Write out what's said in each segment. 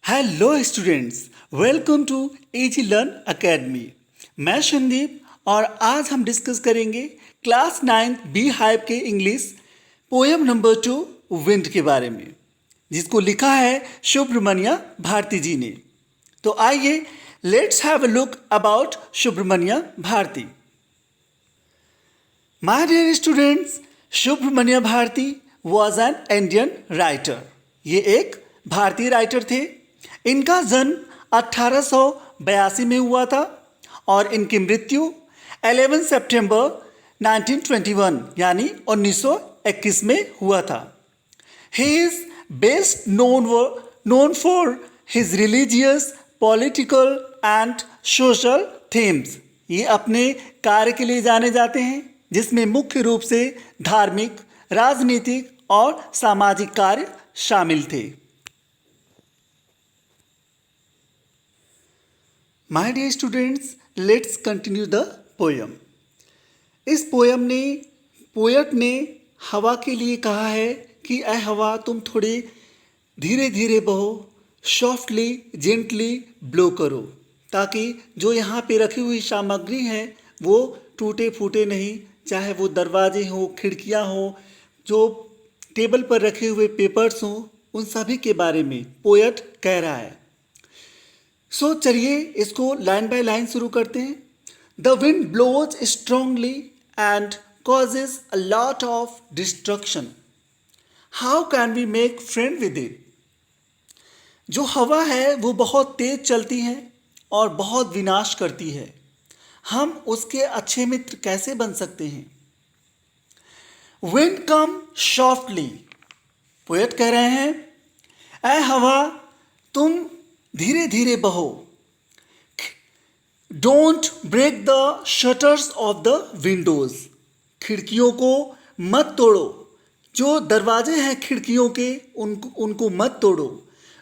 Hello students, welcome to AG Learn Academy. मैं संदीप और आज हम डिस्कस करेंगे क्लास 9 बी हाइव के इंग्लिश पोएम नंबर 2 विंड के बारे में, जिसको लिखा है सुब्रमण्य भारती जी ने। तो आइए let's have a look about Subramania Bharati. My dear students, Subramania Bharati was an Indian writer. ये एक भारतीय राइटर थे। इनका जन्म 1882 में हुआ था और इनकी मृत्यु 11 सितंबर 1921 यानी 1921 में हुआ था। He is best known for his religious, political and social themes। ये अपने कार्य के लिए जाने जाते हैं, जिसमें मुख्य रूप से धार्मिक, राजनीतिक और सामाजिक कार्य शामिल थे। My dear students, let's continue the poem. इस पोएट ने हवा के लिए कहा है कि ऐ हवा, तुम थोड़ी धीरे धीरे बहो, सॉफ्टली जेंटली ब्लो करो, ताकि जो यहाँ पे रखी हुई सामग्री है वो टूटे फूटे नहीं, चाहे वो दरवाजे हो, खिड़कियाँ हो, जो टेबल पर रखे हुए पेपर्स हों, उन सभी के बारे में पोएट कह रहा है। सो चलिए इसको लाइन बाय लाइन शुरू करते हैं। The wind blows strongly and causes a lot of destruction. How can we make friend with it? जो हवा है वो बहुत तेज चलती है और बहुत विनाश करती है। हम उसके अच्छे मित्र कैसे बन सकते हैं? विंड कम सॉफ्टली। पोएट कह रहे हैं, ऐ हवा, तुम धीरे धीरे बहो। Don't break the shutters of the windows. खिड़कियों को मत तोड़ो। जो दरवाजे हैं खिड़कियों के, उनको मत तोड़ो।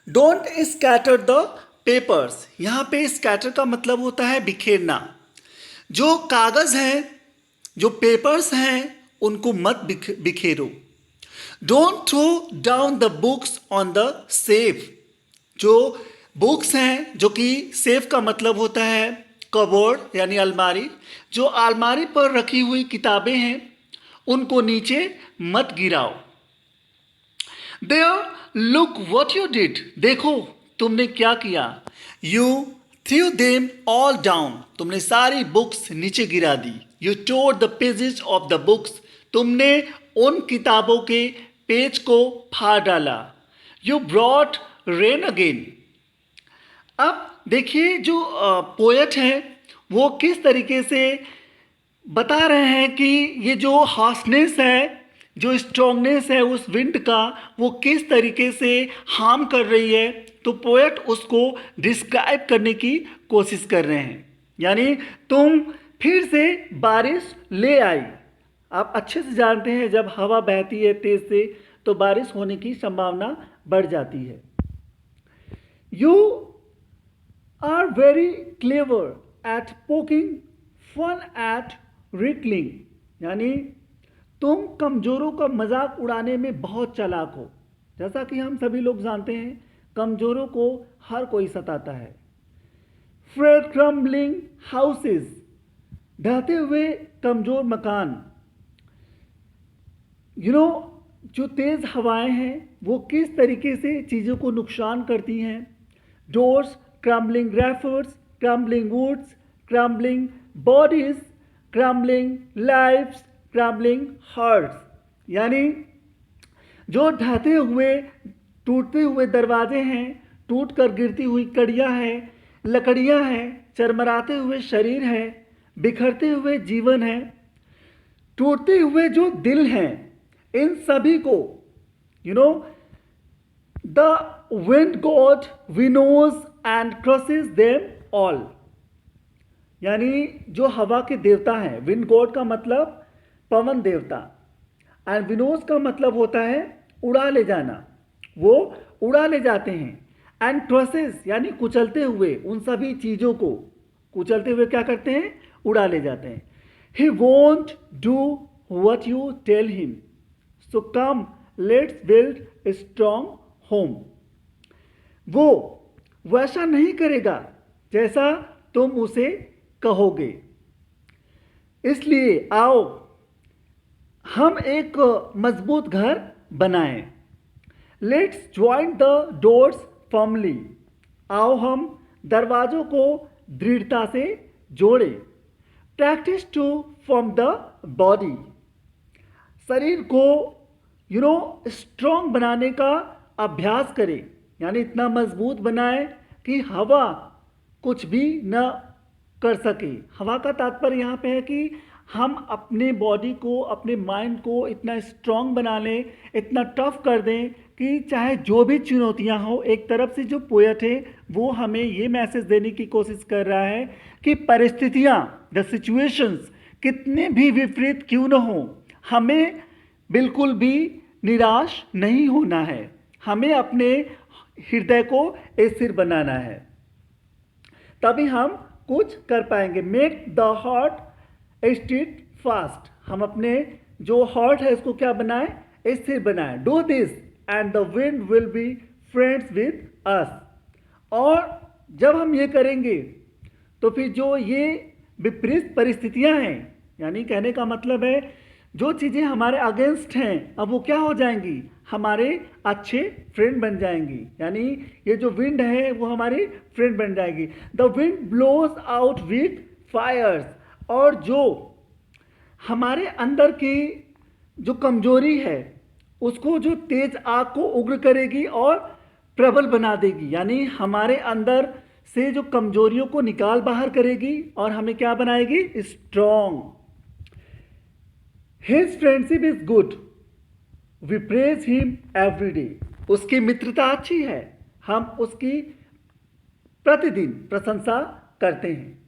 Don't scatter the papers. यहाँ पे स्कैटर का मतलब होता है बिखेरना। जो कागज़ हैं, जो पेपर्स हैं, उनको मत बिखेरो। Don't throw down the books on the shelf. जो बुक्स हैं, जो कि सेफ का मतलब होता है कबोर्ड यानी अलमारी, जो अलमारी पर रखी हुई किताबें हैं उनको नीचे मत गिराओ। There look what you did. देखो तुमने क्या किया। You threw them all down. तुमने सारी बुक्स नीचे गिरा दी। You tore the pages of the books. तुमने उन किताबों के पेज को फाड़ डाला। You brought rain again. अब देखिए जो पोएट है वो किस तरीके से बता रहे हैं कि ये जो हार्शनेस है, जो स्ट्रॉन्गनेस है उस विंड का, वो किस तरीके से हार्म कर रही है। तो पोएट उसको डिस्क्राइब करने की कोशिश कर रहे हैं। यानी तुम फिर से बारिश ले आई। आप अच्छे से जानते हैं जब हवा बहती है तेज से तो बारिश होने की संभावना बढ़ जाती है। You are very clever at poking fun at wriggling। यानी तुम कमज़ोरों का मजाक उड़ाने में बहुत चालाक हो। जैसा कि हम सभी लोग जानते हैं कमज़ोरों को हर कोई सताता है। Fred crumbling houses. ढहते हुए कमज़ोर मकान। जो तेज़ हवाएं हैं वो किस तरीके से चीज़ों को नुकसान करती हैं। Doors, crumbling rafters, crumbling woods, crumbling bodies, crumbling lives, crumbling hearts। यानी जो ढहते हुए टूटते हुए दरवाजे हैं, टूट कर गिरती हुई कड़ियाँ हैं, लकड़ियाँ हैं, चरमराते हुए शरीर है, बिखरते हुए जीवन है, टूटते हुए जो दिल हैं, इन सभी को the wind god winnows and crushes them all. यानी जो हवा के देवता हैं, विंड गॉड का मतलब पवन देवता, एंड विनोज का मतलब होता है उड़ा ले जाना। वो उड़ा ले जाते हैं। एंड क्रसेस यानी कुचलते हुए, उन सभी चीज़ों को कुचलते हुए क्या करते हैं, उड़ा ले जाते हैं। He won't do what you tell him, so come let's build a strong home. वो वैसा नहीं करेगा जैसा तुम उसे कहोगे। इसलिए आओ हम एक मजबूत घर बनाएं। Let's join the doors firmly. आओ हम दरवाजों को दृढ़ता से जोड़ें। Practice to form the body. शरीर को स्ट्रॉन्ग बनाने का अभ्यास करें, यानी इतना मजबूत बनाए कि हवा कुछ भी न कर सके। हवा का तात्पर्य यहाँ पे है कि हम अपने बॉडी को, अपने माइंड को इतना स्ट्रॉन्ग बना लें, इतना टफ कर दें कि चाहे जो भी चुनौतियाँ हो। एक तरफ से जो पोएट है वो हमें ये मैसेज देने की कोशिश कर रहा है कि परिस्थितियाँ, द सिचुएशंस कितने भी विपरीत क्यों न हो, हमें बिल्कुल भी निराश नहीं होना है। हमें अपने हृदय को स्थिर बनाना है, तभी हम कुछ कर पाएंगे। Make the heart beat fast. हम अपने जो हार्ट है उसको क्या बनाएं? स्थिर बनाएं। Do this and the wind will be friends with us. और जब हम ये करेंगे तो फिर जो ये विपरीत परिस्थितियां हैं, यानी कहने का मतलब है जो चीज़ें हमारे अगेंस्ट हैं, अब वो क्या हो जाएंगी? हमारे अच्छे फ्रेंड बन जाएंगी। यानी ये जो विंड है वो हमारी फ्रेंड बन जाएगी। The wind blows out with fires. और जो हमारे अंदर की जो कमजोरी है उसको जो तेज आग को उग्र करेगी और प्रबल बना देगी। यानी हमारे अंदर से जो कमजोरियों को निकाल बाहर करेगी और हमें क्या बनाएगी? Strong. His friendship is good, we praise him every day. उसकी मित्रता अच्छी है, हम उसकी प्रतिदिन प्रशंसा करते हैं।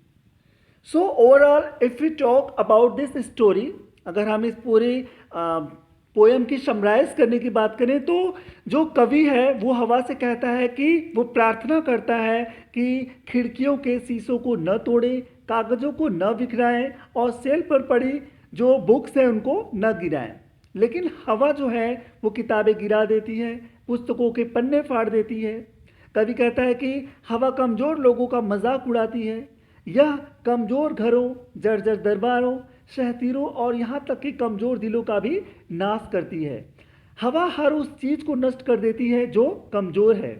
So overall if we talk about this story, अगर हम इस पूरी पोएम की समराइज करने की बात करें तो जो कवि है वो हवा से कहता है कि वो प्रार्थना करता है कि खिड़कियों के शीशों को न तोड़े, कागज़ों को न बिखराएं और सेल पर पड़ी जो बुक्स हैं उनको न गिराएं। लेकिन हवा जो है वो किताबें गिरा देती है, पुस्तकों के पन्ने फाड़ देती है। कवि कहता है कि हवा कमज़ोर लोगों का मजाक उड़ाती है। यह कमज़ोर घरों, जर्जर दरबारों, शहतीरों और यहाँ तक कि कमज़ोर दिलों का भी नाश करती है। हवा हर उस चीज़ को नष्ट कर देती है जो कमज़ोर है,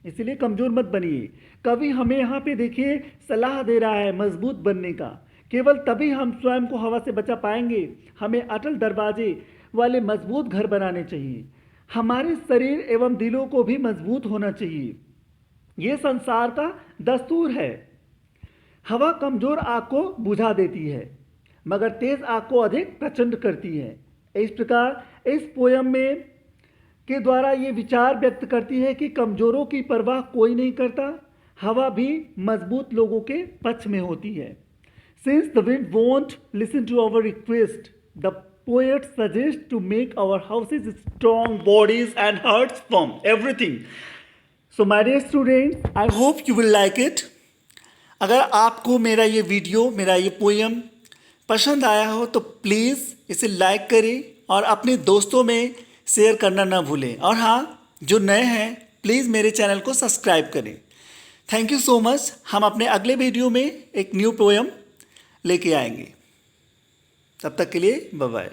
इसलिए कमज़ोर मत बनिए। कवि हमें यहाँ पे देखिए सलाह दे रहा है मजबूत बनने का। केवल तभी हम स्वयं को हवा से बचा पाएंगे। हमें अटल दरवाजे वाले मजबूत घर बनाने चाहिए। हमारे शरीर एवं दिलों को भी मजबूत होना चाहिए। ये संसार का दस्तूर है। हवा कमज़ोर आग को बुझा देती है मगर तेज आग को अधिक प्रचंड करती है। इस प्रकार इस पोयम में के द्वारा ये विचार व्यक्त करती है कि कमज़ोरों की परवाह कोई नहीं करता। हवा भी मजबूत लोगों के पक्ष में होती है। Since the wind won't listen to our request, the poet suggests to make our houses strong, bodies and hearts firm, everything. So my dear students, I hope you will like it. अगर आपको मेरा ये video, मेरा ये poem पसंद आया हो तो प्लीज़ इसे लाइक करें और अपने दोस्तों में शेयर करना ना भूलें। और हाँ, जो नए हैं प्लीज़ मेरे चैनल को सब्सक्राइब करें। Thank you so much. हम अपने अगले वीडियो में एक न्यू पोएम लेके आएंगे। तब तक के लिए बाय बाय।